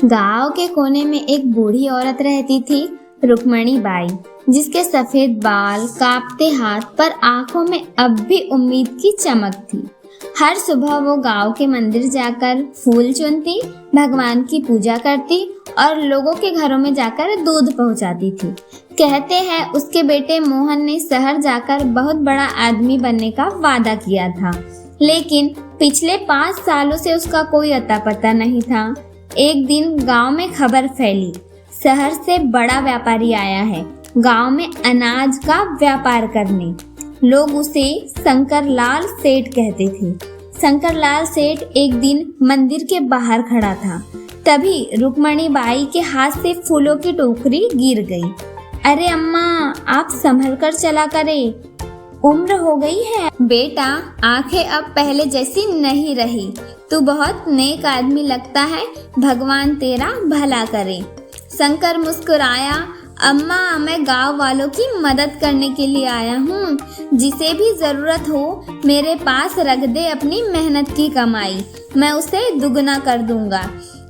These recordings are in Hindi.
गांव के कोने में एक बूढ़ी औरत रहती थी, रुक्मणी बाई, जिसके सफेद बाल, कांपते हाथ पर आंखों में अब भी उम्मीद की चमक थी। हर सुबह वो गांव के मंदिर जाकर फूल चुनती, भगवान की पूजा करती और लोगों के घरों में जाकर दूध पहुंचाती थी। कहते हैं उसके बेटे मोहन ने शहर जाकर बहुत बड़ा आदमी बनने का वादा किया था, लेकिन पिछले 5 सालों से उसका कोई अता पता नहीं था। एक दिन गांव में खबर फैली, शहर से बड़ा व्यापारी आया है गांव में अनाज का व्यापार करने। लोग उसे शंकरलाल सेठ कहते थे। शंकरलाल सेठ एक दिन मंदिर के बाहर खड़ा था, तभी रुक्मणी बाई के हाथ से फूलों की टोकरी गिर गई। अरे अम्मा, आप संभल कर चला करें, उम्र हो गई है। बेटा, आंखें अब पहले जैसी नहीं रही, तू बहुत नेक आदमी लगता है, भगवान तेरा भला करे। शंकर मुस्कुराया, अम्मा, मैं गांव वालों की मदद करने के लिए आया हूँ। जिसे भी जरूरत हो मेरे पास रख दे अपनी मेहनत की कमाई, मैं उसे दुगना कर दूंगा।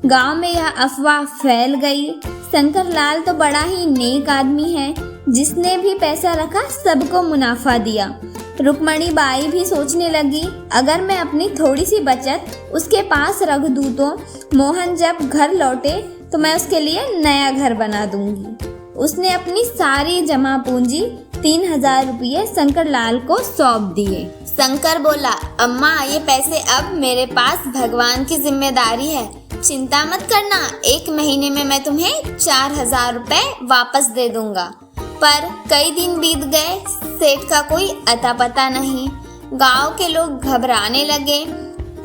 गांव में यह अफवाह फैल गई। शंकरलाल तो बड़ा ही नेक आदमी है, जिसने भी पैसा रखा सबको मुनाफा दिया। रुक्मणी बाई भी सोचने लगी, अगर मैं अपनी थोड़ी सी बचत उसके पास रख दूँ तो मोहन जब घर लौटे तो मैं उसके लिए नया घर बना दूंगी। उसने अपनी सारी जमा पूंजी 3000 रुपये शंकरलाल को सौंप दिए। शंकर बोला, अम्मा, ये पैसे अब मेरे पास भगवान की जिम्मेदारी है, चिंता मत करना, 1 महीने में मैं तुम्हें 4000 रुपए वापस दे दूंगा। पर कई दिन बीत गए, सेठ का कोई अता पता नहीं। गांव के लोग घबराने लगे,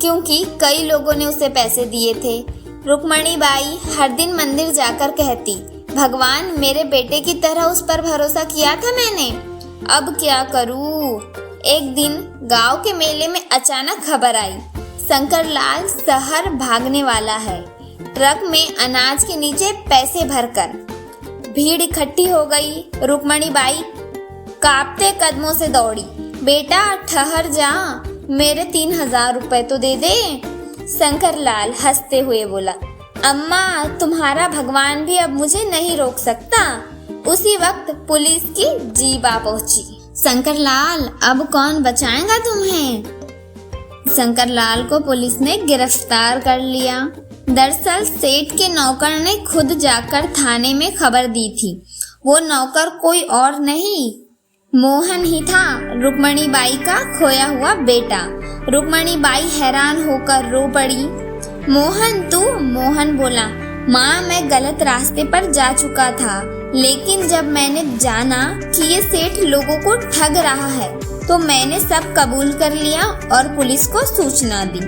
क्योंकि कई लोगों ने उसे पैसे दिए थे। रुक्मणी बाई हर दिन मंदिर जाकर कहती, भगवान, मेरे बेटे की तरह उस पर भरोसा किया था मैंने, अब क्या करूं। एक दिन गांव के मेले में अचानक खबर आई, शंकरलाल शहर भागने वाला है, ट्रक में अनाज के नीचे पैसे भरकर। भीड़ इकट्ठी हो गई। रुक्मणी बाई कांपते कदमों से दौड़ी, बेटा ठहर जा, मेरे 3000 रुपए तो दे दे। शंकरलाल हंसते हुए बोला, अम्मा, तुम्हारा भगवान भी अब मुझे नहीं रोक सकता। उसी वक्त पुलिस की जीप आ पहुंची। शंकरलाल, अब कौन बचाएगा तुम्हें? शंकरलाल को पुलिस ने गिरफ्तार कर लिया। दरअसल सेठ के नौकर ने खुद जाकर थाने में खबर दी थी। वो नौकर कोई और नहीं, मोहन ही था, रुक्मणी बाई का खोया हुआ बेटा। रुक्मणी बाई हैरान होकर रो पड़ी। मोहन तू? मोहन बोला, माँ, मैं गलत रास्ते पर जा चुका था, लेकिन जब मैंने जाना कि ये सेठ लोगों को ठग रहा है तो मैंने सब कबूल कर लिया और पुलिस को सूचना दी।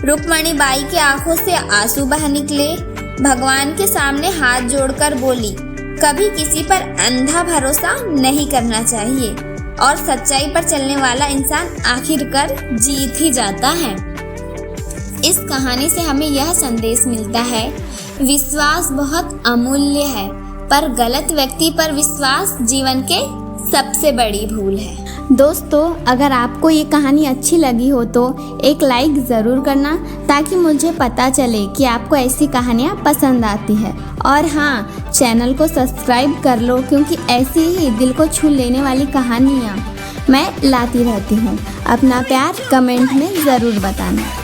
रुक्मणी बाई की आंखों से आंसू बह निकले। भगवान के सामने हाथ जोड़कर बोली, कभी किसी पर अंधा भरोसा नहीं करना चाहिए और सच्चाई पर चलने वाला इंसान आखिरकार जीत ही जाता है। इस कहानी से हमें यह संदेश मिलता है, विश्वास बहुत अमूल्य है, पर गलत व्यक्ति पर विश्वास जीवन के सबसे बड़ी भूल है। दोस्तों, अगर आपको ये कहानी अच्छी लगी हो तो एक लाइक ज़रूर करना, ताकि मुझे पता चले कि आपको ऐसी कहानियाँ पसंद आती है। और हाँ, चैनल को सब्सक्राइब कर लो, क्योंकि ऐसी ही दिल को छू लेने वाली कहानियाँ मैं लाती रहती हूँ। अपना प्यार कमेंट में ज़रूर बताना।